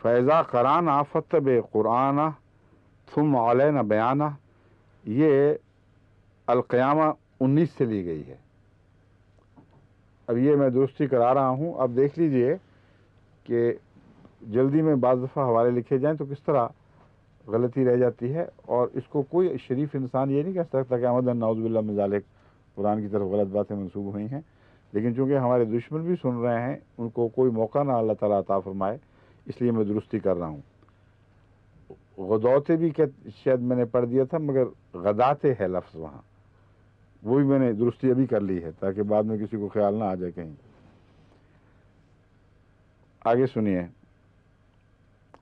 فیضا قرانا فتب قرآن ثم علینا بیانہ، یہ القیامہ 19 سے لی گئی ہے۔ اب یہ میں درستی کرا رہا ہوں، اب دیکھ لیجئے کہ جلدی میں بعض دفعہ حوالے لکھے جائیں تو کس طرح غلطی رہ جاتی ہے، اور اس کو کوئی شریف انسان یہ نہیں کہہ سکتا کہ احمد نعوذ باللہ من ذالک قرآن کی طرف غلط باتیں منسوب ہوئی ہیں، لیکن چونکہ ہمارے دشمن بھی سن رہے ہیں، ان کو کوئی موقع نہ اللہ تعالیٰ عطا فرمائے، اس لیے میں درستی کر رہا ہوں۔ غدوتے بھی شاید میں نے پڑھ دیا تھا، مگر غداتے ہے لفظ وہاں، وہ بھی میں نے درستی ابھی کر لی ہے تاکہ بعد میں کسی کو خیال نہ آ جائے کہیں۔ آگے سنیے،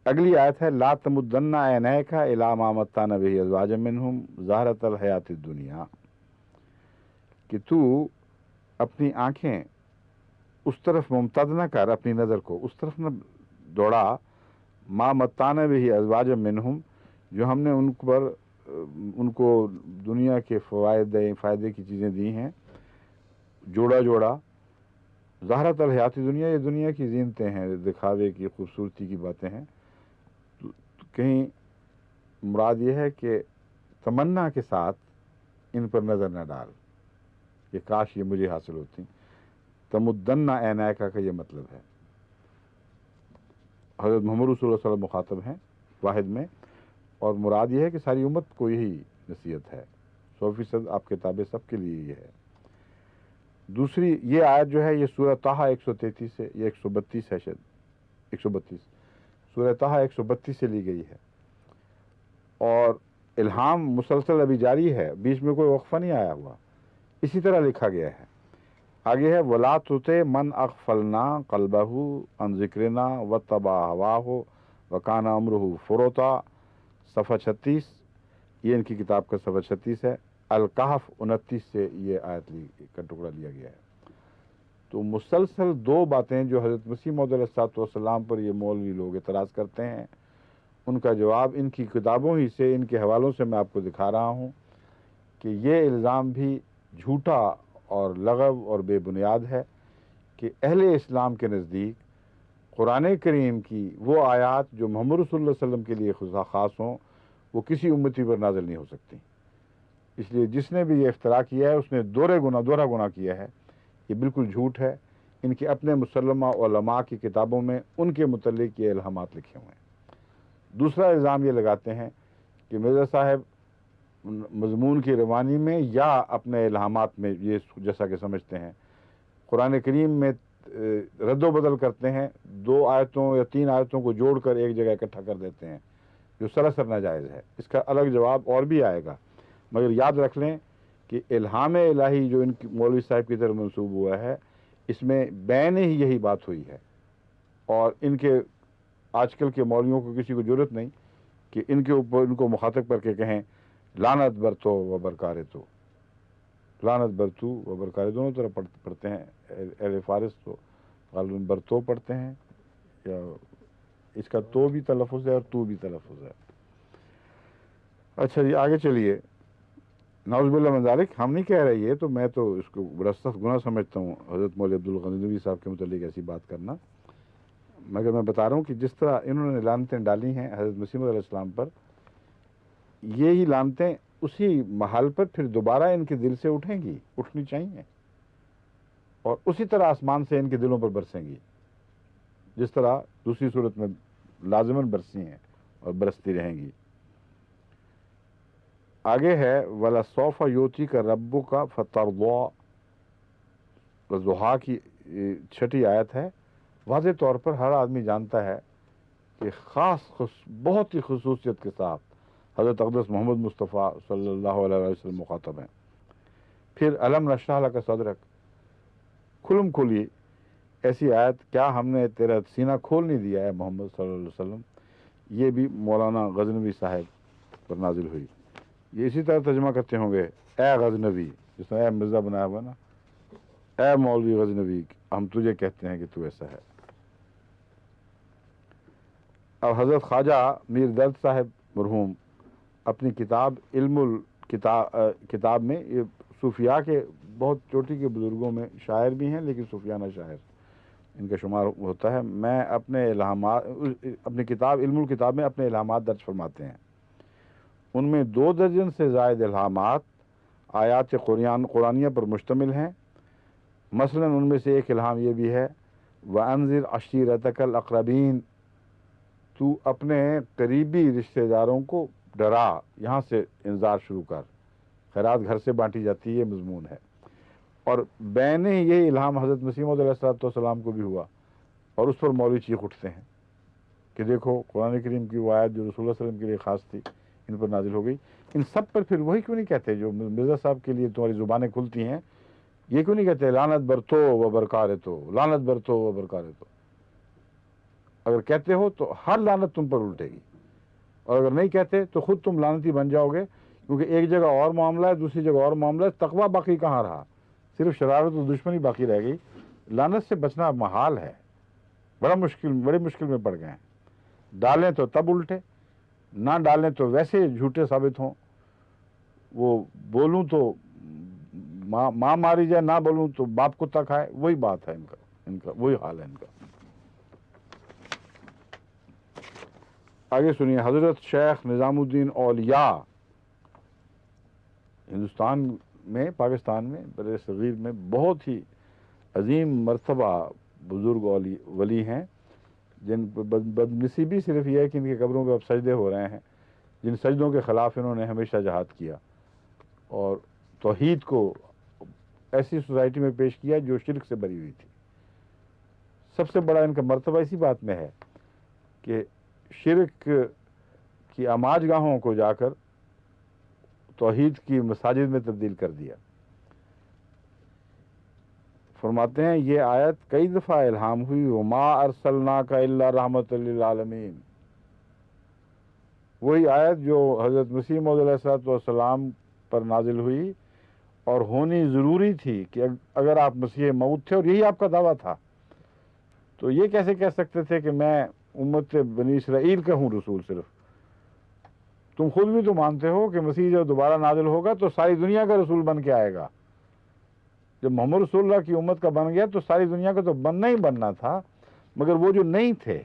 اگلی آیت ہے لا تمدن عینیک الی ما متعنا بہ ازواجا منہم زہرۃ الحیات الدنیا، کہ تو اپنی آنکھیں اس طرف ممتد نہ کر، اپنی نظر کو اس طرف نہ دوڑا، ما متعنا بہ ازواجا منہم، جو ہم نے ان کو دنیا کے فائدے کی چیزیں دی ہیں، جوڑا جوڑا۔ زہرۃ الحیات دنیا، یہ دنیا کی زینتیں ہیں، دکھاوے کی، خوبصورتی کی باتیں ہیں۔ کہیں مراد یہ ہے کہ تمنا کے ساتھ ان پر نظر نہ ڈال، یہ کاش یہ مجھے حاصل ہوتی۔ تمدن عینیک کا یہ مطلب ہے۔ حضرت محمد رسول اللہ صلی اللہ علیہ وسلم مخاطب ہیں واحد میں، اور مراد یہ ہے کہ ساری امت کو یہی نصیحت ہے، 100% آپ کے تابع سب کے لیے یہ ہے۔ دوسری یہ آیت جو ہے یہ سورہ طٰہٰ 133 سے، یہ 132 ہے شاید، 132 سورہ طٰہٰ 132 سے لی گئی ہے، اور الہام مسلسل ابھی جاری ہے، بیچ میں کوئی وقفہ نہیں آیا ہوا، اسی طرح لکھا گیا ہے۔ آگے ہے وَلَا تُطِعْ مَنْ أَغْفَلْنَا قَلْبَهُ عَنْ ذِكْرِنَا وَاتَّبَعَ هَوَاهُ وَكَانَ أَمْرُهُ فُرُطًا، صفحہ 36، یہ ان کی کتاب کا صفحہ 36 ہے۔ الکہف 29 سے یہ آیت کا ٹکڑا لیا گیا ہے۔ تو مسلسل دو باتیں جو حضرت مسیح موعود علیہ الصلوۃ والسلام پر یہ مولوی لوگ اعتراض کرتے ہیں، ان کا جواب ان کی کتابوں ہی سے، ان کے حوالوں سے میں آپ کو دکھا رہا ہوں کہ یہ الزام بھی جھوٹا اور لغو اور بے بنیاد ہے کہ اہل اسلام کے نزدیک قرآن کریم کی وہ آیات جو محمد رسول اللہ صلی اللہ علیہ وسلم کے لیے خاص ہوں، وہ کسی امتی پر نازل نہیں ہو سکتی۔ اس لیے جس نے بھی یہ افتراء کیا ہے اس نے دوہرا گناہ کیا ہے، یہ بالکل جھوٹ ہے۔ ان کے اپنے مسلمہ علماء کی کتابوں میں ان کے متعلق یہ الہامات لکھے ہوئے ہیں۔ دوسرا الزام یہ لگاتے ہیں کہ مرزا صاحب مضمون کی روانی میں یا اپنے الہامات میں یہ جیسا کہ سمجھتے ہیں، قرآن کریم میں رد و بدل کرتے ہیں، 2 آیتوں یا 3 آیتوں کو جوڑ کر ایک جگہ اکٹھا کر دیتے ہیں، جو سراسر ناجائز ہے۔ اس کا الگ جواب اور بھی آئے گا، مگر یاد رکھ لیں کہ الہام الہی جو ان کی مولوی صاحب کی طرف منسوب ہوا ہے، اس میں بین ہی یہی بات ہوئی ہے، اور ان کے آج کل کے مولویوں کو کسی کو ضرورت نہیں کہ ان کے اوپر ان کو مخاطب کر کے کہیں لعنت برتو و برکارے تو، لعنت برتو و برکارے دونوں طرح پڑھتے ہیں، اہل فارس تو غالباً برتو پڑھتے ہیں، یا اس کا تو بھی تلفظ ہے اور تو بھی تلفظ ہے۔ اچھا جی آگے چلیے، نعوذ باللہ من ذالک، ہم نہیں کہہ رہے یہ تو، میں تو اس کو بڑا سخت گناہ سمجھتا ہوں حضرت مولوی عبدالغنی صاحب کے متعلق ایسی بات کرنا، مگر میں بتا رہا ہوں کہ جس طرح انہوں نے لعنتیں ڈالی ہیں حضرت مسیح موعود علیہ السلام پر، یہی لعنتیں اسی محل پر پھر دوبارہ ان کے دل سے اٹھیں گی، اٹھنی چاہیے، اور اسی طرح آسمان سے ان کے دلوں پر برسیں گی، جس طرح دوسری صورت میں لازماً برسی ہیں اور برستی رہیں گی۔ آگے ہے وَلَسَوْفَ يُؤْتِيكَ رَبُّكَ فَتَرْضَىٰ، ضحیٰ کی 6 آیت ہے۔ واضح طور پر ہر آدمی جانتا ہے کہ بہت ہی خصوصیت کے ساتھ حضرت اقدس محمد مصطفیٰ صلی اللہ علیہ وسلم مخاطب ہیں۔ پھر الم نشرح لک صدرک، کھلم کھلی ایسی آیت، کیا ہم نے تیرا سینہ کھول نہیں دیا ہے محمد صلی اللہ علیہ وسلم، یہ بھی مولانا غزنوی صاحب پر نازل ہوئی۔ یہ اسی طرح ترجمہ کرتے ہوں گے، اے غزنوی، جس طرح اے مرزا بنایا ہوا نا، اے مولوی غزنوی، ہم تجھے کہتے ہیں کہ تو ایسا ہے۔ اب حضرت خواجہ میر درد صاحب مرحوم اپنی کتاب علم کتاب میں، یہ صوفیاء کے بہت چوٹی کے بزرگوں میں شاعر بھی ہیں لیکن صوفیانہ شاعر، ان کا شمار ہوتا ہے. میں اپنے الہامات اپنی کتاب علم الکتاب میں اپنے الہامات درج فرماتے ہیں. ان میں 2 درجن سے زائد الہامات آیات قرآنیہ پر مشتمل ہیں. مثلا ان میں سے ایک الہام یہ بھی ہے وَأَنذِرْ عَشِيرَتَكَ الْأَقْرَبِينَ، تو اپنے قریبی رشتہ داروں کو ڈرا. یہاں سے انذار شروع کر. خیرات گھر سے بانٹی جاتی ہے، یہ مضمون ہے. اور بین یہ الہام حضرت مسیح موعود علیہ السلام کو بھی ہوا، اور اس پر مولوی چیخ اٹھتے ہیں کہ دیکھو قرآن کریم کی وہ آیت جو رسول اللہ صلی اللہ علیہ وسلم کے لیے خاص تھی ان پر نازل ہو گئی. ان سب پر پھر وہی کیوں نہیں کہتے جو مرزا صاحب کے لیے تمہاری زبانیں کھلتی ہیں، یہ کیوں نہیں کہتے لعنت برتو و برکارتو، لعنت برتو و برکارتو؟ اگر کہتے ہو تو ہر لعنت تم پر الٹے گی، اور اگر نہیں کہتے تو خود تم لعنتی بن جاؤ گے، کیونکہ ایک جگہ اور معاملہ ہے، دوسری جگہ اور معاملہ ہے. تقویٰ باقی کہاں رہا؟ صرف شرارت و دشمنی باقی رہ گئی. لعنت سے بچنا محال ہے. بڑی مشکل میں پڑ گئے ہیں. ڈالیں تو تب الٹے، نہ ڈالیں تو ویسے جھوٹے ثابت ہوں. وہ بولوں تو ماں ماری جائے، نہ بولوں تو باپ کتا کھائے. وہی بات ہے ان کا وہی حال ہے ان کا. آگے سنیے. حضرت شیخ نظام الدین اولیاء ہندوستان میں، پاکستان میں، بر صغیر میں بہت ہی عظیم مرتبہ بزرگ ولی ہیں، جن بدنصیبی صرف یہ ہے کہ ان کی قبروں پہ اب سجدے ہو رہے ہیں، جن سجدوں کے خلاف انہوں نے ہمیشہ جہاد کیا اور توحید کو ایسی سوسائٹی میں پیش کیا جو شرک سے بری ہوئی تھی. سب سے بڑا ان کا مرتبہ اسی بات میں ہے کہ شرک کی آماج گاہوں کو جا کر توحید کی مساجد میں تبدیل کر دیا. فرماتے ہیں یہ آیت کئی دفعہ الہام ہوئی وما ارسلناک الا رحمت للعالمین. وہی آیت جو حضرت مسیح موعود علیہ السلام پر نازل ہوئی اور ہونی ضروری تھی کہ اگر آپ مسیح موعود تھے اور یہی آپ کا دعویٰ تھا تو یہ کیسے کہہ سکتے تھے کہ میں امت بنی اسرائیل کا ہوں رسول؟ صرف تم خود بھی تو مانتے ہو کہ مسیح جب دوبارہ نازل ہوگا تو ساری دنیا کا رسول بن کے آئے گا. جب محمد رسول اللہ کی امت کا بن گیا تو ساری دنیا کا تو بننا ہی بننا تھا، مگر وہ جو نہیں تھے،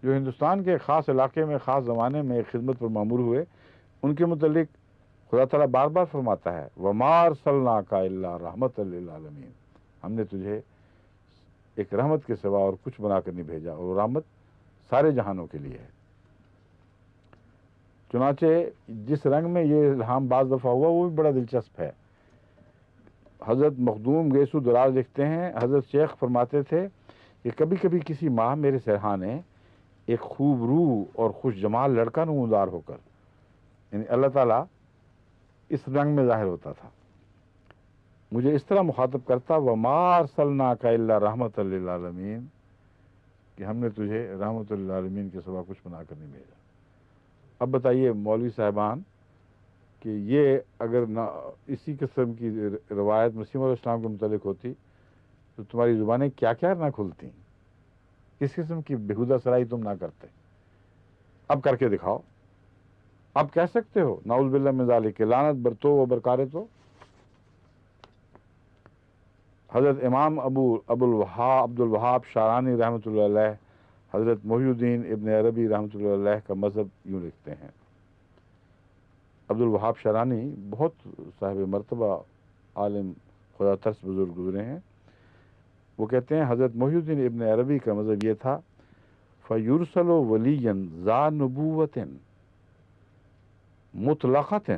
جو ہندوستان کے خاص علاقے میں خاص زمانے میں خدمت پر مامور ہوئے، ان کے متعلق خدا تعالیٰ بار بار فرماتا ہے وَمَا أَرْسَلْنَاكَ إِلَّا رَحْمَةً لِّلْعَالَمِينَ، ہم نے تجھے ایک رحمت کے سوا اور کچھ بنا کر نہیں بھیجا، اور رحمت سارے جہانوں کے لیے ہے. چنانچہ جس رنگ میں یہ الہام بعض دفعہ ہوا وہ بھی بڑا دلچسپ ہے. حضرت مخدوم گیسو دراز لکھتے ہیں حضرت شیخ فرماتے تھے کہ کبھی کبھی کسی ماہ میرے سرہانے ایک خوب روح اور خوش جمال لڑکا نمودار ہو کر، یعنی اللہ تعالیٰ اس رنگ میں ظاہر ہوتا تھا، مجھے اس طرح مخاطب کرتا وَمَا أَرْسَلْنَاكَ إِلَّا رَحْمَةً لِّلْعَالَمِينَ، کہ ہم نے تجھے رحمت للعالمین کے سوا کچھ بنا کر نہیں بھیجا. اب بتائیے مولوی صاحبان کہ یہ اگر نہ اسی قسم کی روایت مسیح علیہ السلام کے متعلق ہوتی تو تمہاری زبانیں کیا کیا نہ کھلتی، کس قسم کی بےہودہ سرائی تم نہ کرتے. اب کر کے دکھاؤ. اب کہہ سکتے ہو نعوذ باللہ من ذالک لعنت برتو و برکارتو. حضرت امام عبد الوہاب شارانی رحمۃ اللہ علیہ، حضرت محی الدین ابن عربی رحمۃ اللہ علیہ کا مذہب یوں لکھتے ہیں. عبد الوہاب شارانی بہت صاحب مرتبہ عالم خدا ترس بزرگ گزرے ہیں. وہ کہتے ہیں حضرت محی الدین ابن عربی کا مذہب یہ تھا فَيُرْسَلُ وَلِيًّا ذَا نُبُوَّةٍ مُطْلَقَةٍ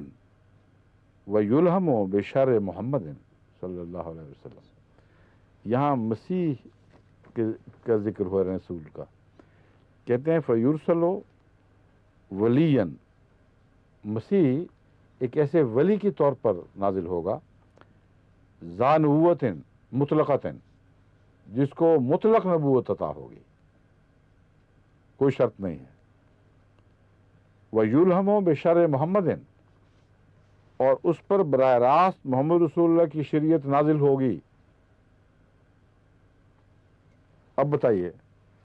وَيُلْهَمُ بِشَرِّ مُحَمَّدٍ صلی اللہ علیہ وسلم. یہاں مسیح کا ذکر ہو رہا ہے رسول کا. کہتے ہیں فَيُرْسَلُ وَلِيًّا، مسیح ایک ایسے ولی کے طور پر نازل ہوگا ذا نبوۃ مطلقۃ، جس کو مطلق نبوت عطا ہوگی، کوئی شرط نہیں ہے. وَيُلْهَمُ بِشَرِّ مُحَمَّدٍ، اور اس پر براہ راست محمد رسول اللہ کی شریعت نازل ہوگی. اب بتائیے